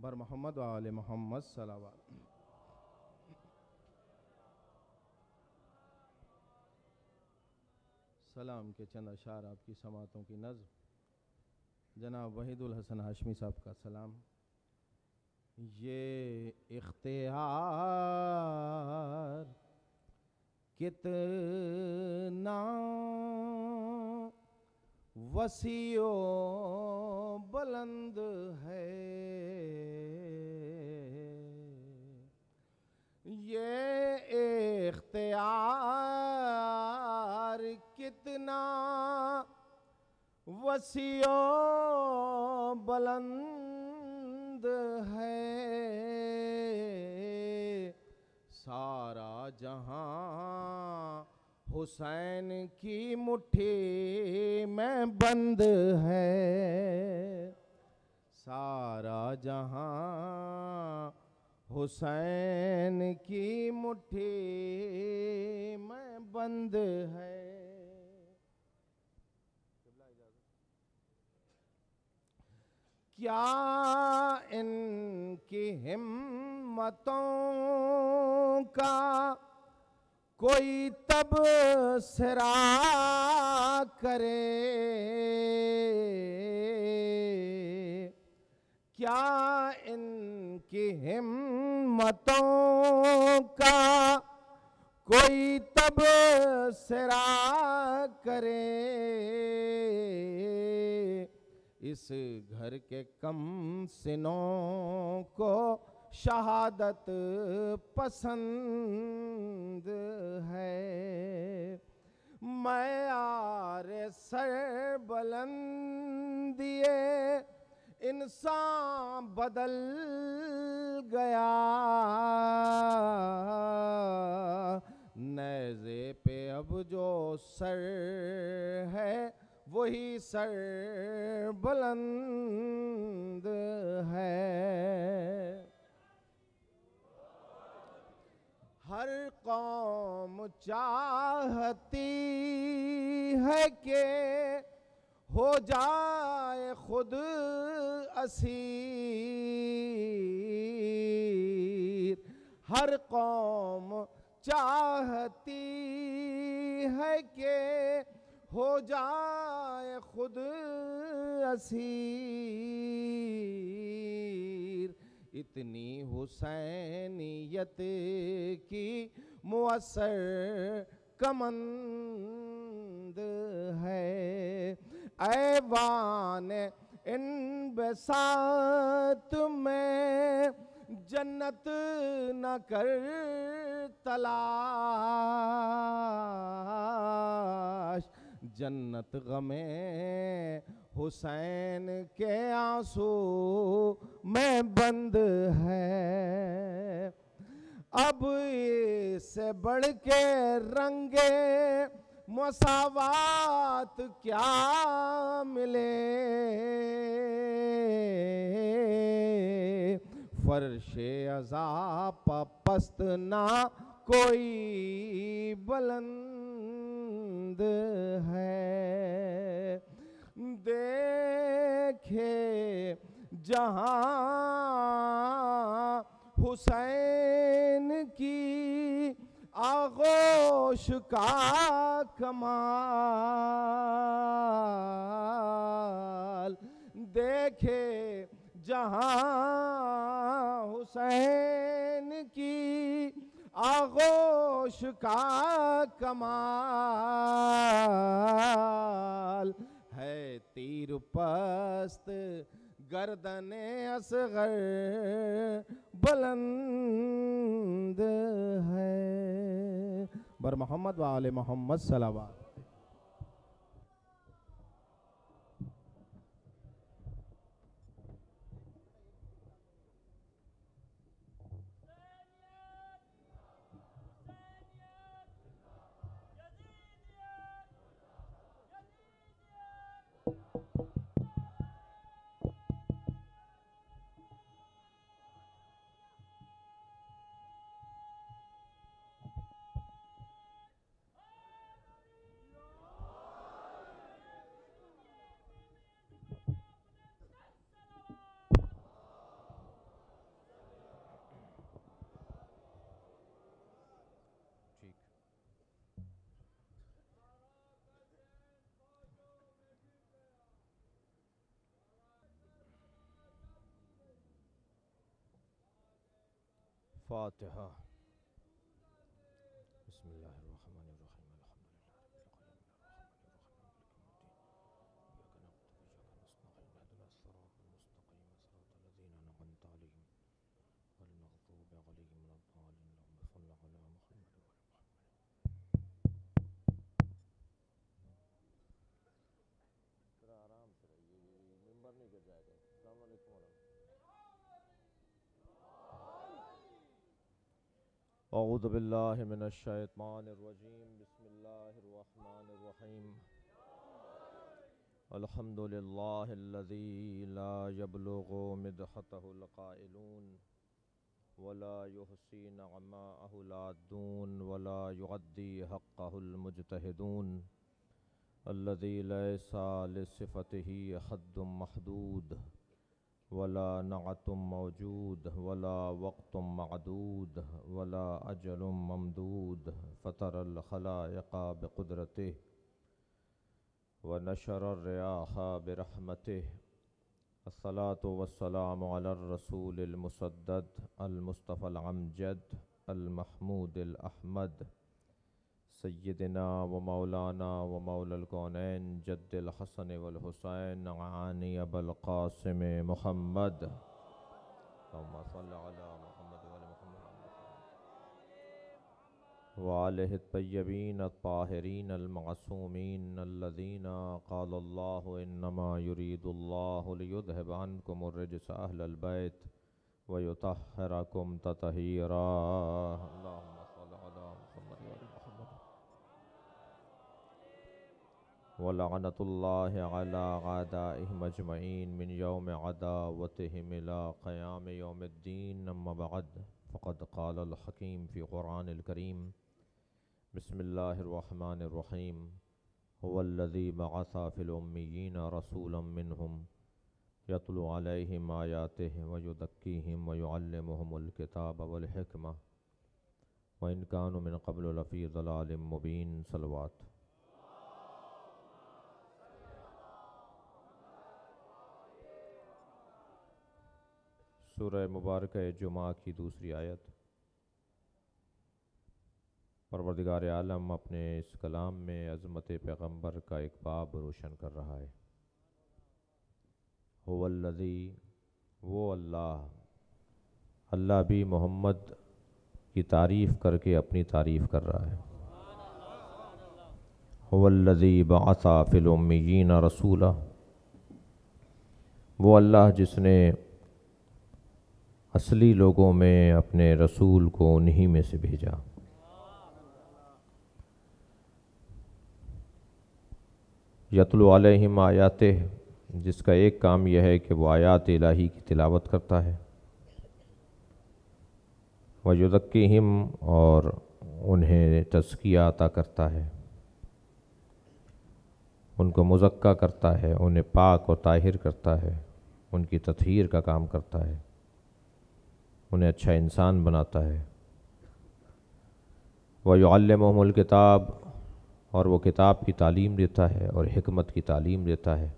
बर मोहम्मद व आले मोहम्मद सलावत। सलाम के चंद अशार आपकी समातों की नज़्म। जनाब वहीदुल हसन हाशमी साहब का सलाम। ये इख्तियार कितना वसीओ बुलंद है, ये इख्तियार कितना वसीओ बुलंद है। सारा जहां हुसैन की मुट्ठी में बंद है, सारा जहां हुसैन की मुट्ठी में बंद है। क्या इनकी हिम्मतों का कोई तबसरा करे, क्या इनकी हिम्मतों का कोई तबसरा करे। इस घर के कम सिनों को शहादत पसंद है। मैं आरे सर बुलंदिए इंसान बदल गया, नेज़े पे अब जो सर है वही सर बुलंद है। हर कौम चाहती है कि हो जाए खुद असीर, हर कौम चाहती है कि हो जाए खुद असीर। इतनी हुसैनियत की मुअस्सर कमंद है। ऐवान इन बसात में जन्नत न कर तलाश, जन्नत गमे हुसैन के आंसू में बंद है। अब इससे बढ़ के रंगे मसावात क्या मिले, फर्शे अज़ाब पस्त ना कोई बुलंद है। देखे जहां हुसैन की आगोश का कमाल, देखे जहां हुसैन की आगोश का कमाल है। तीर पस्त गर्दने असगर बुलंद है। बर मोहम्मद व आले मोहम्मद सलावत। फातिहा। बिस्मिल्लाहिर्रहमानिर्रहीम। आराम से रहिए, ये मिंबर नहीं गिर जाएगा। अस्सलाम वालेकुम वरहमतुल्लाह। औज़ु बिल्लाहि मिनश शैतानिर रजीम। बिस्मिल्लाहिर रहमानिर रहीम। अल्हम्दुलिल्लाहिल्लज़ी ला यब्लुगु मिदहतहुल क़ाइलून वला युहसी नअमाअहुल आद्दून वला युअद्दी हक़्क़हुल मुज्तहिदून अल्लज़ी लैसा लिसिफ़तिही हद्दुम महदूद वला नअतुम मौजूद वला वक़्तुम मअदूद वला अजलुम ममदूद फ़तरल ख़लाइक़ा बिक़ुदरतिही व नशरर रियाहा बिरहमतिही। अस्सलातु वस्सलामु अलर रसूलिल मुसद्दद अल मुस्तफ़ल अमजद अल महमूदिल अहमद सय्यदिना व मौलाना व मौलल कौनैन जद्दिल हसन वल हुसैन आनी अबुल क़ासिम मुहम्मद अल्लाहुम्मा सल्लि अला मुहम्मद व आलि मुहम्मद व आलिहि तय्यबीन अत्ताहिरीन अल मअसूमीन अल्लज़ीना क़ालल्लाहु इन्नमा युरीदुल्लाहु लियुज़हिबा अन्कुमुर रिज्सा अहलल बैत व युतahhirakum तत्हीरा। अल्लाहुम्मा सल्लि अला मुहम्मद व आलि मुहम्मद व लअनतुल्लाहि अला अअदाइहिम अजमईन मिन यौमि अदावतिहिम इला क़यामि यौमिद्दीन। अम्मा बअद फ़क़द क़ालल हकीम फ़ी क़ुरआनिल करीम। बिस्मिल्लाहिर्रहमानिर्रहीम। हुवल्लज़ी बअसा फ़िल उम्मिय्यीना रसूलन मिनहुम यतलू अलैहिम आयातिहि व युज़क्कीहिम व युअल्लिमुहुमुल किताब वल हिकमा व इन कानू मिन क़ब्लु लफ़ी ज़लालिम मुबीन। सलवात। सूरह मुबारक जुमा की दूसरी आयत। परवरदिगार आलम अपने इस कलाम में अज़मत पैगम्बर का एक बाब रोशन कर रहा है। हुवल्लज़ी, वो अल्लाह, अल्लाह भी मोहम्मद की तारीफ़ करके अपनी तारीफ़ कर रहा है। हुवल्लज़ी बअसा फ़िल उम्मिय्यीना रसूला, वो अल्लाह जिसने असली लोगों में अपने रसूल को उन्हीं में से भेजा। यतलू अलैहिम आयातिहि, जिसका एक काम यह है कि वो आयात इलाही की तिलावत करता है। व युज़क्कीहिम, और उन्हें तज़किया अता करता है, उनको मुज़क्का करता है, उन्हें पाक और ताहिर करता है, उनकी तत्हीर का काम करता है, उन्हें अच्छा इंसान बनाता है। व युअल्लिमुहुमुल किताब, और वो किताब की तालीम देता है और हिकमत की तालीम देता है।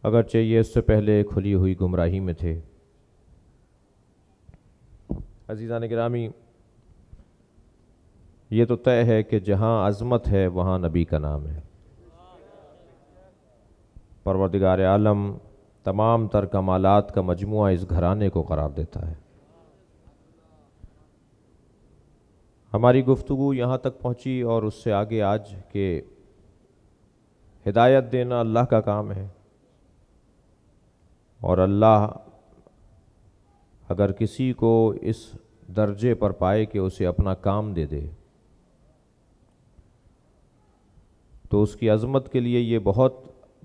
अगरचे ये इससे पहले खुली हुई गुमराही में थे। अज़ीज़ान गिरामी, ये तो तय है कि जहाँ अज़मत है वहाँ नबी का नाम है। परवरदिगार आलम तमाम तर कमालात का मजमुआ इस घराने को करार देता है। हमारी गुफ्तगू यहाँ तक पहुँची और उससे आगे आज के हिदायत देना अल्लाह का काम है। और अल्लाह अगर किसी को इस दर्जे पर पाए कि उसे अपना काम दे दे तो उसकी अज़मत के लिए ये बहुत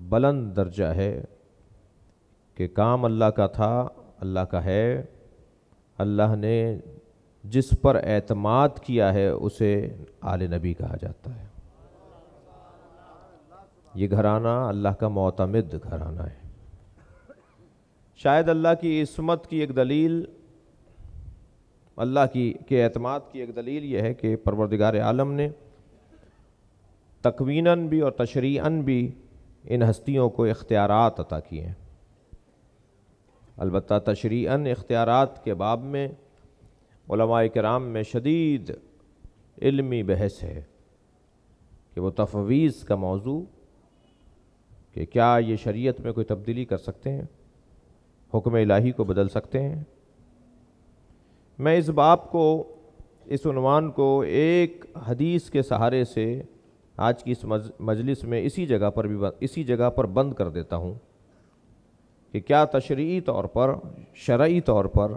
बुलंद दर्जा है कि काम अल्लाह का था, अल्लाह का है। अल्लाह ने जिस पर एतमाद किया है उसे आले नबी कहा जाता है। ये घराना अल्लाह का मोतमिद घराना है। शायद अल्लाह की इस्मत की एक दलील, अल्लाह की के एतमाद की एक दलील यह है कि परवरदिगार आलम ने तकवीनन भी और तशरीअन भी इन हस्तियों को इख्तियारात अता किए हैं। अलबत्ता तशरीअन इख्तियारात के बाब में उलमाए किराम में शदीद इल्मी बहस है कि वो तफवीज़ का मौजू कि क्या ये शरीयत में कोई तब्दीली कर सकते हैं, हुक्म इलाही को बदल सकते हैं। मैं इस बाब को, इस उन्वान को एक हदीस के सहारे से आज की इस मजलिस में इसी जगह पर बंद कर देता हूँ कि क्या तशरीई तौर पर, शरई तौर पर,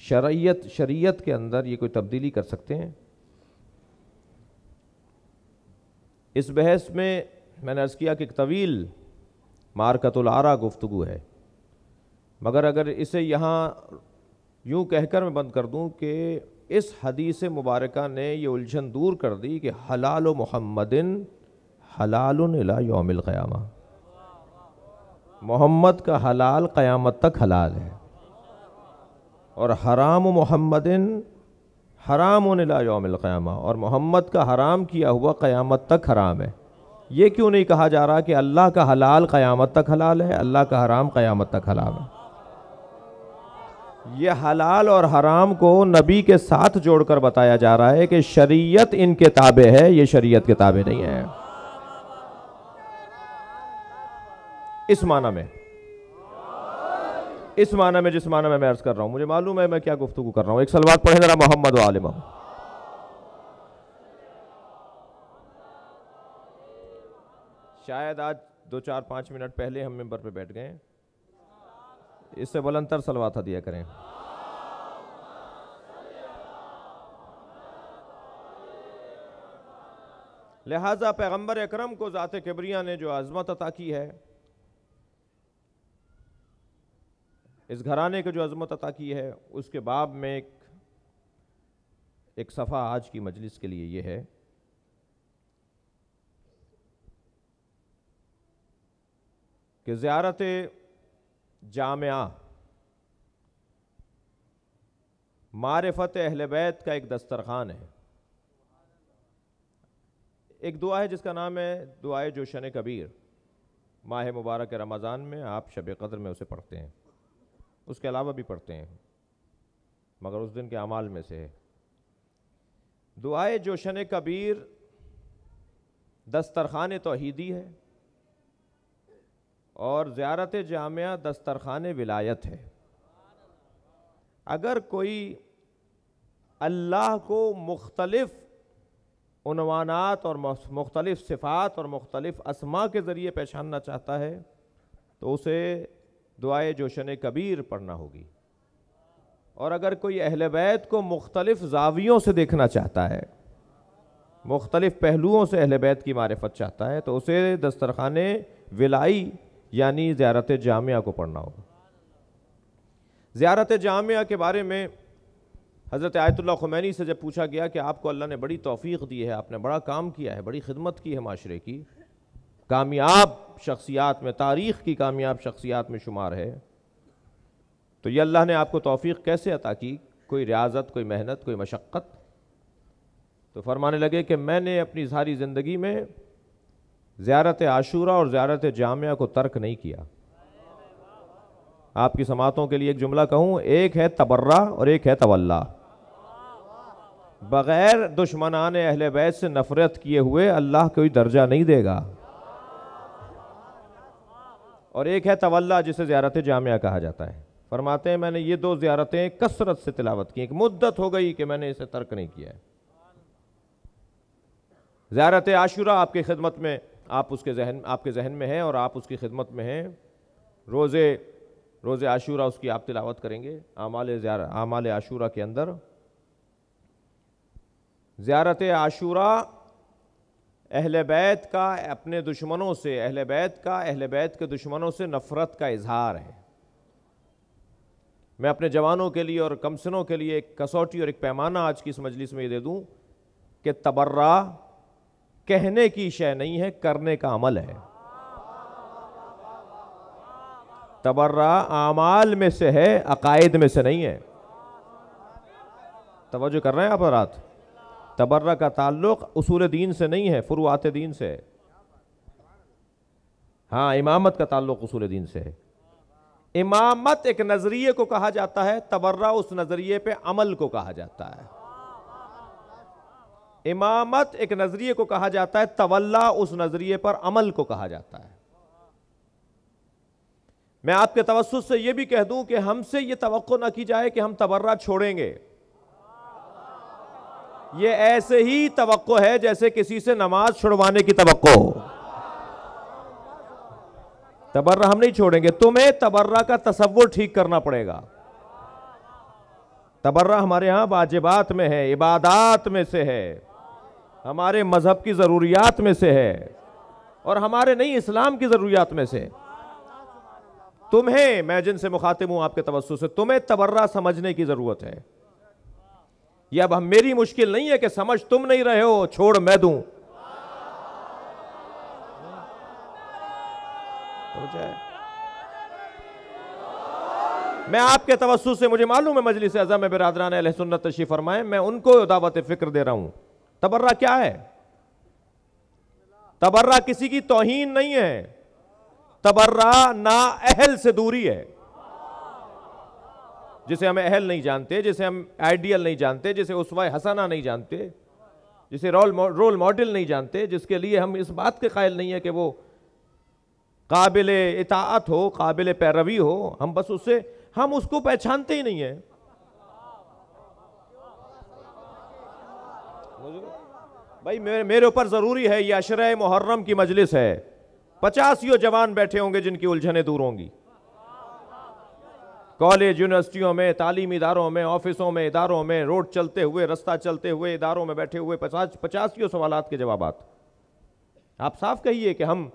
शरीयत के अंदर ये कोई तब्दीली कर सकते हैं। इस बहस में मैंने अर्ज़ किया कि एक तवील मारकतुल आरा गुफ्तगू है, मगर अगर इसे यहाँ यूँ कहकर मैं बंद कर दूँ कि इस हदीस मुबारका ने ये उलझन दूर कर दी कि हलाल मुहम्मदिन हलालुन इला यौमिल क़यामा, मोहम्मद का हलाल क़यामत तक हलाल है, और हराम मुहम्मदिन हरामुन इला यौमिल क़यामा, और मोहम्मद का हराम किया हुआ क़यामत तक हराम है। ये क्यों नहीं कहा जा रहा कि अल्लाह का हलाल क़यामत तक हलाल है, अल्लाह का हराम क़यामत तक हलाल है। ये हलाल और हराम को नबी के साथ जोड़कर बताया जा रहा है कि शरीयत इनके ताबे है, ये शरीयत के ताबे नहीं है। इस माना में, जिस माना में मैं अर्ज कर रहा हूं, मुझे मालूम है मैं क्या गुफ्तगू कर रहा हूं। एक सलवात पढ़े जरा मोहम्मद व आले मोहम्मद। शायद आज 2-4-5 मिनट पहले हम मिंबर पे बैठ गए, इससे बुलंदतर सलवात दिया करें। लिहाजा पैगंबर अकरम को ज़ात किबरिया ने जो अज़मत अता की है, इस घराने को जो अज़मत अता की है, उसके बाब में एक सफ़ा आज की मजलिस के लिए ये है कि ज़ियारत जामिया मारिफत अहले बैत का एक दस्तरखान है। एक दुआ है जिसका नाम है दुआए जोशन कबीर। माह मुबारक रमज़ान में आप शब क़द्र में उसे पढ़ते हैं, उसके अलावा भी पढ़ते हैं, मगर उस दिन के अमाल में से है। दुआए जोशन कबीर दस्तरखान तौहीदी है और ज़ियारत जामिया दस्तरखान विलायत है। अगर कोई अल्लाह को मुख्तलिफ उन्वानात और मुख्तलिफ सिफ़ात और मुख्तलिफ अस्मा के ज़रिए पहचानना चाहता है तो उसे दुआए जोशन कबीर पढ़ना होगी। और अगर कोई अहले बैत को मुख्तलिफ ज़ावियों से देखना चाहता है, मुख्तलिफ पहलुओं से अहले बैत की मारिफत चाहता है, तो उसे दस्तरखान विलाई यानी ज़ियारत जामिया को पढ़ना होगा। ज़ियारत जामिया के बारे में हज़रत आयतुल्लाह ख़ुमैनी से जब पूछा गया कि आपको अल्लाह ने बड़ी तौफ़ीक़ दी है, आपने बड़ा काम किया है, बड़ी खिदमत की है माशरे की, कामयाब शख्सियात में, तारीख़ की कामयाब शख्सियात में शुमार है, तो ये अल्लाह ने आपको तौफ़ीक़ कैसे अता की? कोई रियाज़त, कोई मेहनत, कोई मशक्क़त? तो फरमाने लगे कि मैंने अपनी सारी ज़िंदगी में ज़ियारत आशूरा और ज़ियारत जामिया को तर्क नहीं किया। आपकी समातों के लिए एक जुमला कहूँ, एक है तबर्रा और एक है तवल्ला। बग़ैर दुश्मनान अहले बैत से नफ़रत किए हुए अल्लाह कोई दर्जा नहीं देगा। और एक है तवल्ला जिसे ज़ियारत जामिया कहा जाता है। फरमाते हैं मैंने ये 2 ज़ियारतें कसरत से तिलावत की, एक मुद्दत हो गई कि मैंने इसे तर्क नहीं किया है। ज़ियारत आशूरा आपकी खिदमत में, आपके जहन में है और आप उसकी खिदमत में हैं। रोज़े आशूरा उसकी आप तिलावत करेंगे। आमाल आशूरा के अंदर ज़ियारत आशूरा अहले बैत का अपने दुश्मनों से, अहले बैत के दुश्मनों से नफ़रत का इजहार है। मैं अपने जवानों के लिए और कमसिनों के लिए एक कसौटी और एक पैमाना आज की इस मजलिस में ये दे दूं कि तबर्रा कहने की शय नहीं है, करने का अमल है। तबर्रा आमाल में से है, अकायद में से नहीं है। तवज्जो कर रहे हैं आप हज़रात? तबर्रा का ताल्लुक उसूल दीन से नहीं है, फुरुआत दीन से है। हाँ, इमामत का ताल्लुक उसूल दीन से है। इमामत एक नजरिए को कहा जाता है, तबर्रा उस नजरिए पे अमल को कहा जाता है। इमामत एक नजरिए को कहा जाता है, तवल्ला उस नजरिए पर अमल को कहा जाता है। मैं आपके तवस्सुत से यह भी कह दूं कि हमसे यह तवक्को न की जाए कि हम तबर्रा छोड़ेंगे। यह ऐसे ही तवक्को है जैसे किसी से नमाज छुड़वाने की तवक्को हो। तबर्रा हम नहीं छोड़ेंगे, तुम्हें तबर्रा का तसव्वुर ठीक करना पड़ेगा। तबर्रा हमारे यहां वाजिबात में है, इबादात में से है, हमारे मजहब की जरूरियात में से है, और हमारे नहीं इस्लाम की जरूरियात में से। तुम्हें, मैं जिनसे मुखातिब हूं आपके तवस्सुत से, तुम्हें तबर्रा समझने की जरूरत है। यह अब मेरी मुश्किल नहीं है कि समझ तुम नहीं रहे हो, छोड़ मैं दूं। मैं आपके तवस्सुत से, मुझे मालूम है मजलिस अज़म में बिरादरान अहले सुन्नत तशरीफ फरमाए, मैं उनको दावत फिक्र दे रहा हूं। तबर्रा क्या है? तबर्रा किसी की तौहीन नहीं है, तबर्रा ना अहल से दूरी है। जिसे हम अहल नहीं जानते, जिसे हम आइडियल नहीं जानते, जिसे उस्वा हसना नहीं जानते, जिसे रोल मॉडल नहीं जानते, जिसके लिए हम इस बात के कायल नहीं है कि वो काबिल इताअत हो, काबिल पैरवी हो, हम बस उससे, हम उसको पहचानते ही नहीं है। भाई मेरे ऊपर जरूरी है, यह अशरे मुहर्रम की मजलिस है, 50 जवान बैठे होंगे जिनकी उलझनें दूर होंगी। कॉलेज, यूनिवर्सिटियों में, तालीमी इदारों में, ऑफिसों में, इदारों में, रोड चलते हुए, रास्ता चलते हुए, इदारों में बैठे हुए 50 सवालात के जवाबात। आप साफ कहिए कि हम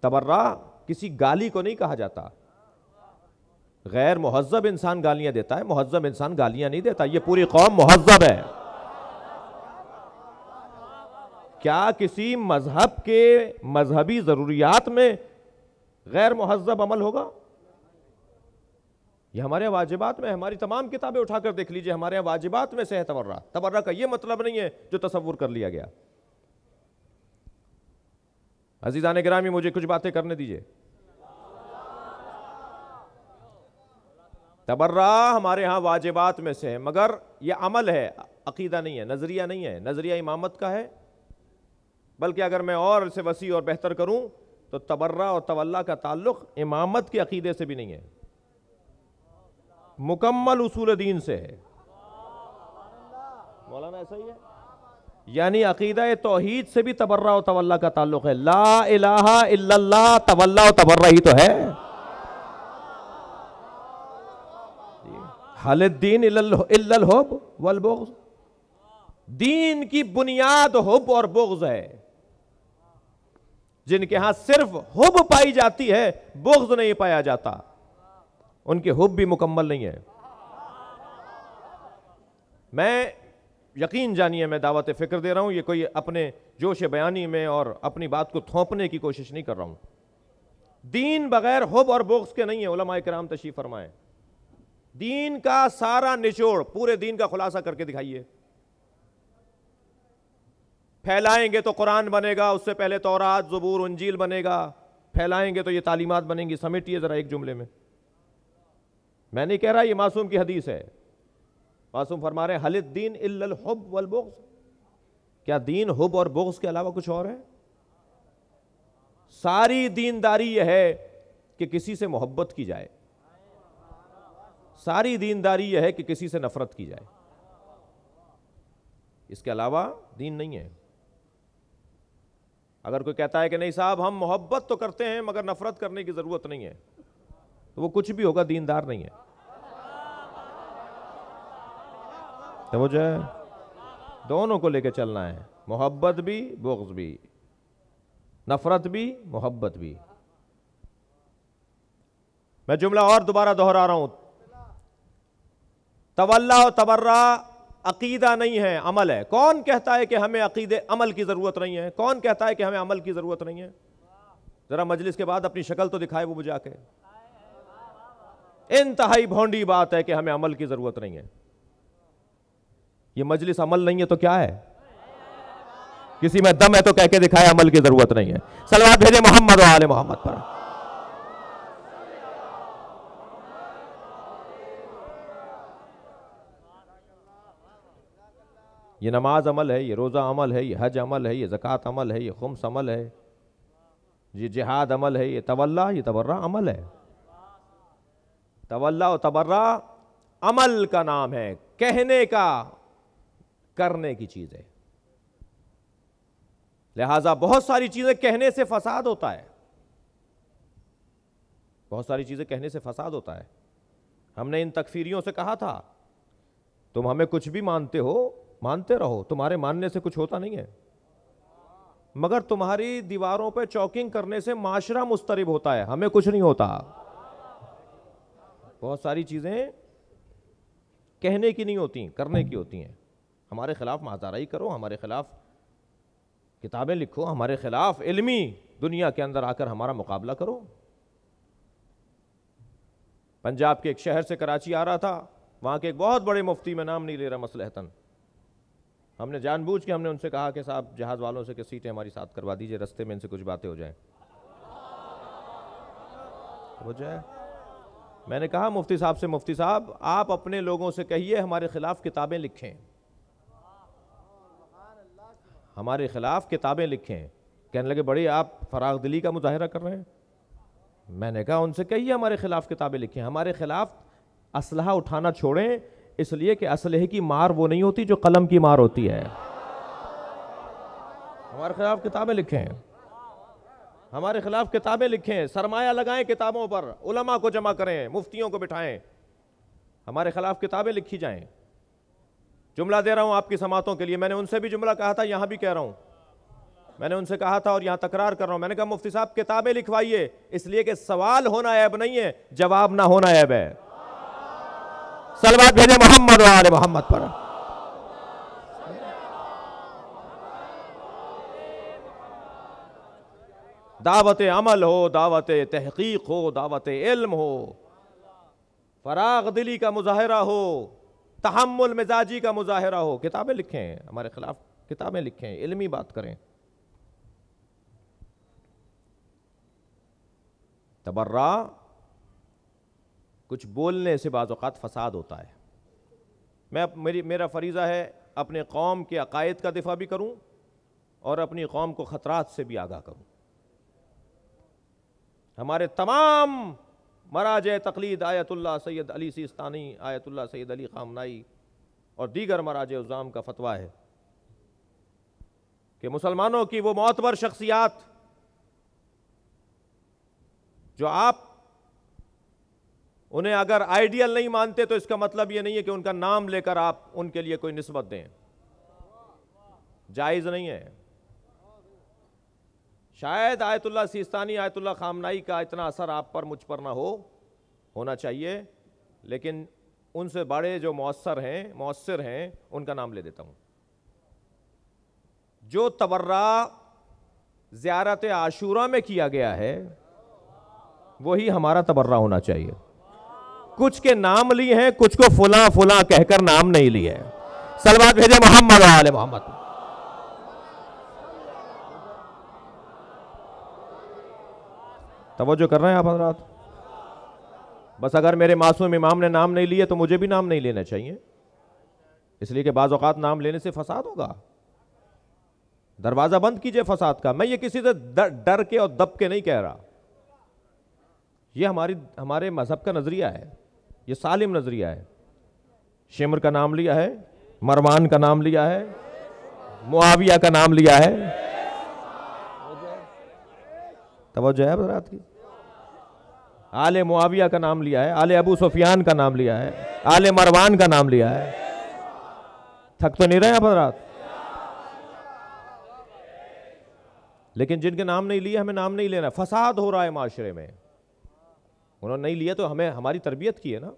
तबर्रा किसी गाली को नहीं कहा जाता। गैर मुहज्जब इंसान गालियां देता है, मुहज्जब इंसान गालियां नहीं देता। ये पूरी कौम मुहज्जब है। क्या किसी मजहब के मजहबी जरूरियात में गैर मुहज्जब अमल होगा? ये हमारे वाजिबात में, हमारी तमाम किताबें उठाकर देख लीजिए, हमारे यहाँ वाजिबात में से है तबर्रा। तबर्रा का ये मतलब नहीं है जो तसव्वुर कर लिया गया। अजीजान गिरामी, मुझे कुछ बातें करने दीजिए। तबर्रा हमारे यहाँ वाजिबात में से है, मगर यह अमल है, अकीदा नहीं है, नजरिया नहीं है। नजरिया इमामत का है, बल्कि अगर मैं और इसे वसी और बेहतर करूं तो तबर्रा और तवल्ला का ताल्लुक इमामत के अकीदे से भी नहीं है, मुकम्मल उसूल दीन से है। मौलाना ऐसा ही है, यानी अकीदा तौहीद से भी तबर्रा और तवल्ला का ताल्लुक है। ला इलाहा इल्लल्लाह, तवल्ला और तबर्रा ही तो है। हलद्दीन इल्लल हुब वल बुग़्ज़, दीन की बुनियाद हुब और बुग़्ज़ है। जिनके यहां सिर्फ हुब पाई जाती है, बुग़्ज़ नहीं पाया जाता, उनके हुब भी मुकम्मल नहीं है। मैं, यकीन जानिए, मैं दावत फिक्र दे रहा हूं, ये कोई अपने जोश बयानी में और अपनी बात को थोपने की कोशिश नहीं कर रहा हूं। दीन बगैर हुब और बुग़्ज़ के नहीं है। उलमाए किराम तशरीफ फरमाए, दीन का सारा निचोड़, पूरे दीन का खुलासा करके दिखाइए। फैलाएंगे तो कुरान बनेगा, उससे पहले तौरात, ज़बूर, इंजील बनेगा। फैलाएंगे तो ये तालीमात बनेंगी। समेटिए जरा एक जुमले में। मैं नहीं कह रहा ये मासूम की हदीस है। मासूम फरमा रहे हलिद्दीन इल्लल हुब वल बुग़्ज़, क्या दीन हुब और बुग़्ज़ के अलावा कुछ और है? सारी दीनदारी यह है कि किसी से मोहब्बत की जाए, सारी दीनदारी यह है कि किसी से नफरत की जाए, इसके अलावा दीन नहीं है। अगर कोई कहता है कि नहीं साहब हम मोहब्बत तो करते हैं मगर नफरत करने की जरूरत नहीं है, तो वो कुछ भी होगा, दीनदार नहीं है। तो मुझे दोनों को लेकर चलना है, मोहब्बत भी, बुग़्ज़ भी, नफरत भी, मोहब्बत भी। मैं जुमला और दोबारा दोहरा रहा हूं, तवल्ला और तबर्रा अकीदा नहीं है, अमल है। कौन कहता है कि हमें अकीदे अमल की जरूरत नहीं है? कौन कहता है कि हमें अमल की जरूरत नहीं है? जरा मजलिस के बाद अपनी शक्ल तो दिखाए वो मुझे आके। इंतहाई भोंडी बात है कि हमें अमल की जरूरत नहीं है। ये मजलिस अमल नहीं है तो क्या है? किसी में दम है तो कह के दिखाए अमल की जरूरत नहीं है। सलवात भेजे मोहम्मद और आले मोहम्मद पर। ये नमाज अमल है, ये रोज़ा अमल है, ये हज अमल है, ये ज़कात अमल है, ये खुम्स अमल है, ये जिहाद अमल है, ये तवल्ला, ये तबर्रा अमल है। तवल्ला और तबर्रा अमल का नाम है, कहने का, करने की चीज है। लिहाजा बहुत सारी चीजें कहने से फसाद होता है, बहुत सारी चीजें कहने से फसाद होता है। हमने इन तकफीरियों से कहा था, तुम हमें कुछ भी मानते हो, मानते रहो, तुम्हारे मानने से कुछ होता नहीं है, मगर तुम्हारी दीवारों पे चौकिंग करने से माशरा मुस्तरिब होता है, हमें कुछ नहीं होता। बहुत सारी चीजें कहने की नहीं होती, करने की होती हैं। हमारे खिलाफ माजाराई करो, हमारे खिलाफ किताबें लिखो, हमारे खिलाफ इल्मी दुनिया के अंदर आकर हमारा मुकाबला करो। पंजाब के एक शहर से कराची आ रहा था, वहां के एक बहुत बड़े मुफ्ती, में नाम नहीं ले रहा मसलहतन, हमने जानबूझ के हमने उनसे कहा कि साहब जहाज वालों से कि सीटें हमारी साथ करवा दीजिए, रास्ते में इनसे कुछ बातें हो जाए। हो जाए मैंने कहा मुफ्ती साहब से, मुफ्ती साहब आप अपने लोगों से कहिए हमारे खिलाफ किताबें लिखें, हमारे खिलाफ किताबें लिखें। कहने लगे बड़ी आप फराग दिली का मुजाहिरा कर रहे हैं। मैंने कहा उनसे कहिए हमारे खिलाफ किताबें लिखें, हमारे खिलाफ असलहा उठाना छोड़ें, इसलिए कि असलहे की मार वो नहीं होती जो कलम की मार होती है। हमारे खिलाफ किताबें लिखें, हमारे खिलाफ किताबें लिखें, सरमाया लगाएं किताबों पर, उलमा को जमा करें, मुफ्तियों को बिठाएं, हमारे खिलाफ किताबें लिखी जाएं। जुमला दे रहा हूं आपकी समातों के लिए, मैंने उनसे भी जुमला कहा था, यहां भी कह रहा हूं, मैंने उनसे कहा था और यहां तकरार कर रहा हूं। मैंने कहा मुफ्ती साहब किताबें लिखवाइए, इसलिए कि सवाल होना ऐब नहीं है, जवाब ना होना ऐब है। सलवात भेजे मोहम्मद वाले मोहम्मद पर। दावत अमल हो, दावत तहकीक हो, दावत इल्म हो, फराग दिली का मुजाहिरा हो, तहम्मुल मिजाजी का मुजाहिरा हो। किताबें लिखें, हमारे खिलाफ किताबें लिखें, इल्मी बात करें। तबर्रा कुछ बोलने से बाज़ औक़ात फसाद होता है। मेरा फरीज़ा है अपने कौम के अकायद का दिफा भी करूं और अपनी कौम को ख़तरात से भी आगाह करूं। हमारे तमाम मराजे तक़लीद Ayatollah Sayyid Ali Sistani, Ayatollah Sayyid Ali Khamenei और दीगर मराजे उज़्ज़ाम का फ़तवा है कि मुसलमानों की वो मोतबर शख्सियात जो आप उन्हें अगर आइडियल नहीं मानते, तो इसका मतलब ये नहीं है कि उनका नाम लेकर आप उनके लिए कोई निस्बत दें, जायज़ नहीं है। शायद आयतुल्लाह सिस्तानी, आयतुल्लाह ख़ामनाई का इतना असर आप पर, मुझ पर ना होना चाहिए, लेकिन उनसे बड़े जो मौसर हैं उनका नाम ले देता हूं। जो तबर्रा ज़ियारत आशूरा में किया गया है वही हमारा तबर्रा होना चाहिए। कुछ के नाम लिए हैं, कुछ को फुला फुला कहकर नाम नहीं लिए। सलवात भेजे मोहम्मद वाले मोहम्मद। तवज्जो कर रहे हैं आप हज़रात? बस अगर मेरे मासूम इमाम ने नाम नहीं लिए तो मुझे भी नाम नहीं लेना चाहिए, इसलिए कि बाज़ औक़ात नाम लेने से फसाद होगा। दरवाज़ा बंद कीजिए फसाद का। मैं ये किसी से डर के और दब के नहीं कह रहा, ये हमारे मजहब का नजरिया है, ये सालिम नजरिया है। शिमर का नाम लिया है, मरवान का नाम लिया है, मुआविया का नाम लिया है। तवज्जो है हज़रात की? आले मुआविया का नाम लिया है, आले अबू सुफियान का नाम लिया है, आले मरवान का नाम लिया है। थक तो नहीं रहे आप हज़रात? लेकिन जिनके नाम नहीं लिए हमें नाम नहीं लेना। फसाद हो रहा है माशरे में, उन्होंने नहीं लिया तो हमें हमारी तरबियत की है ना।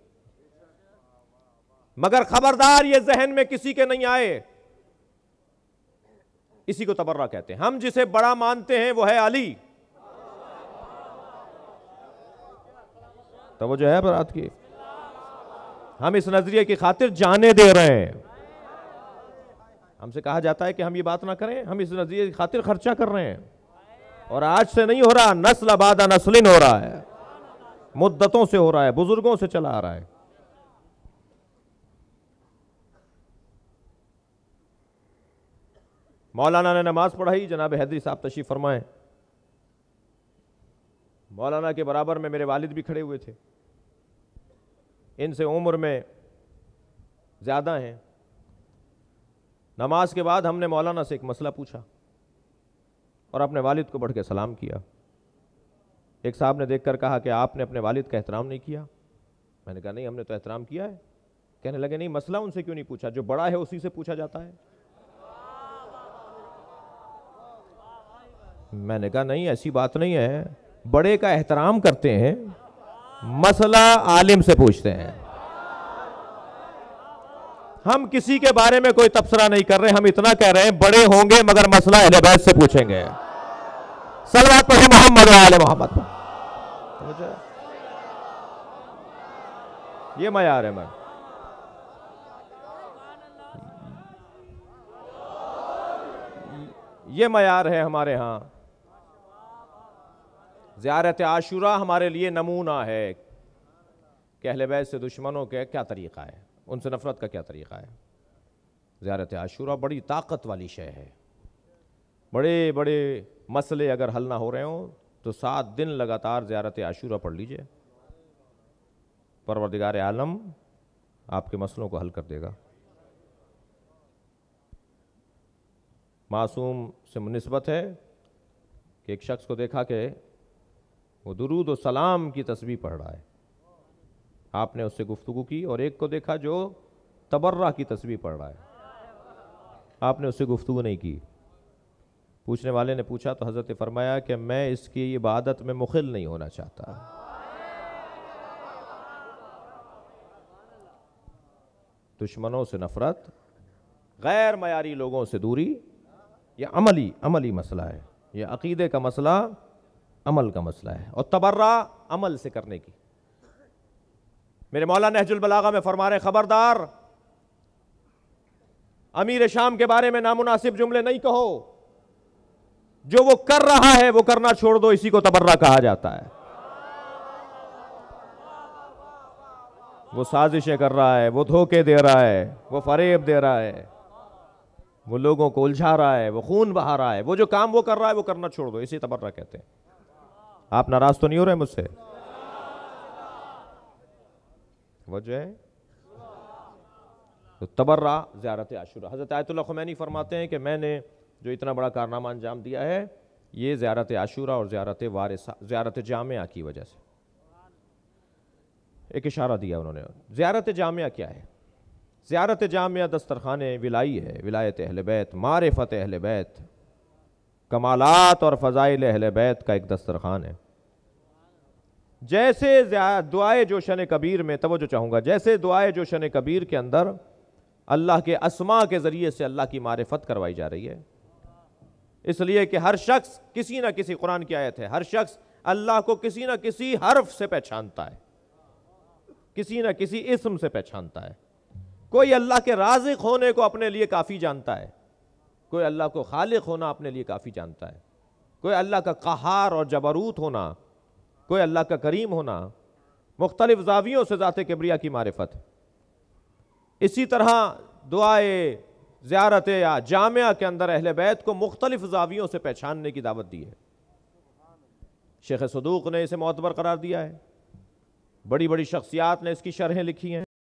मगर खबरदार ये जहन में किसी के नहीं आए, इसी को तबर्रा कहते हैं। हम जिसे बड़ा मानते हैं वो है अली। तो वो जो है बात की, हम इस नजरिए की खातिर जाने दे रहे हैं। हमसे कहा जाता है कि हम ये बात ना करें, हम इस नजरिए की खातिर खर्चा कर रहे हैं। और आज से नहीं हो रहा, नस्ल बादा नस्लिन हो रहा है, मुद्दतों से हो रहा है, बुजुर्गों से चला आ रहा है। मौलाना ने नमाज पढ़ाई, जनाब हैदरी साहब तशरीफ फरमाए। मौलाना के बराबर में मेरे वालिद भी खड़े हुए थे, इनसे उम्र में ज़्यादा हैं। नमाज के बाद हमने मौलाना से एक मसला पूछा और अपने वालिद को बढ़ के सलाम किया। एक साहब ने देखकर कहा कि आपने अपने वालिद का एहतराम नहीं किया। मैंने कहा नहीं, हमने तो एहतराम किया है। कहने लगे नहीं, मसला उनसे क्यों नहीं पूछा, जो बड़ा है उसी से पूछा जाता है। मैंने कहा नहीं, ऐसी बात नहीं है, बड़े का एहतराम करते हैं, मसला आलिम से पूछते हैं। हम किसी के बारे में कोई तबसरा नहीं कर रहे, हम इतना कह रहे हैं बड़े होंगे मगर मसला अहले बैत से पूछेंगे। सलवात पढ़े मोहम्मद व आले मोहम्मद। ये मयार है। मैं ये मयार है हमारे यहां। ज़ियारत आशूरा हमारे लिए नमूना है कि अहले बैत से दुश्मनों के क्या तरीक़ा है, उनसे नफरत का क्या तरीक़ा है। ज़ियारत आशूरा बड़ी ताकत वाली शय है। बड़े बड़े मसले अगर हल ना हो रहे हों तो 7 दिन लगातार ज़ियारत आशूरा पढ़ लीजिए, परवरदिगार आलम आपके मसलों को हल कर देगा। मासूम से निस्बत है कि एक शख्स को देखा कि वो दुरूद और सलाम की तस्बीह पढ़ रहा है, आपने उससे गुफ्तगू की, और एक को देखा जो तबर्रा की तस्बीह पढ़ रहा है, आपने उससे गुफ्तगू नहीं की। पूछने वाले ने पूछा तो हज़रत फरमाया कि मैं इसकी इबादत में मुखिल नहीं होना चाहता। दुश्मनों से नफरत, गैर मयारी लोगों से दूरी, यह अमली मसला है। यह अकीदे का मसला, अमल का मसला है, और तबर्रा अमल से करने की। मेरे मौला नहजुल बलागा में फरमा रहे, खबरदार अमीर शाम के बारे में नामुनासिब जुमले नहीं कहो। जो वो कर रहा है वो करना छोड़ दो, इसी को तबर्रा कहा जाता है। वो साजिशें कर रहा है, वो धोखे दे रहा है, वो फरेब दे रहा है, वो लोगों को उलझा रहा है, वो खून बहा रहा है, वो जो काम वो कर रहा है वो करना छोड़ दो, इसी तबर्रा कहते हैं। आप नाराज तो नहीं हो रहे मुझसे? वजह है तो तबर्रा ज़ियारत आशूरा। हज़रत आयतुल्लाह ख़ुमैनी फरमाते हैं कि मैंने जो इतना बड़ा कारनामा अंजाम दिया है ये ज़ियारत आशूरा और ज़ियारत जामिया की वजह से। एक इशारा दिया उन्होंने। ज़ियारत जामिया क्या है? ज़ियारत जामिया दस्तरखाने विलाई है, विलायत अहले बैत, मारिफत अहले बैत, कमालात और फ़ज़ाइल अहले बैत का एक दस्तरखान है। जैसे दुआए जोशन कबीर में, तवज्जो चाहूँगा, जैसे दुआए जोशन कबीर के अंदर अल्लाह के अस्मा के ज़रिए से अल्लाह की मारिफत करवाई जा रही है, इसलिए कि हर शख्स किसी ना किसी, कुरान की आयत है, हर शख्स अल्लाह को किसी ना किसी हर्फ से पहचानता है, किसी ना किसी इस्म से पहचानता है। कोई अल्लाह के राज़िक होने को अपने लिए काफ़ी जानता है, कोई अल्लाह को खालिक होना अपने लिए काफ़ी जानता है, कोई अल्लाह का क़हार और जबरूत होना, कोई अल्लाह का करीम होना, मुख्तलिफ ज़ावियों से ज़ाते किब्रिया की मारिफत। इसी तरह दुआए ज़ियारत या जामिया के अंदर अहले बैत को मुख्तलिफ ज़ावियों से पहचानने की दावत दी है। शेख सदूक ने इसे मोतबर करार दिया है, बड़ी बड़ी शख्सियात ने इसकी शरहें लिखी हैं।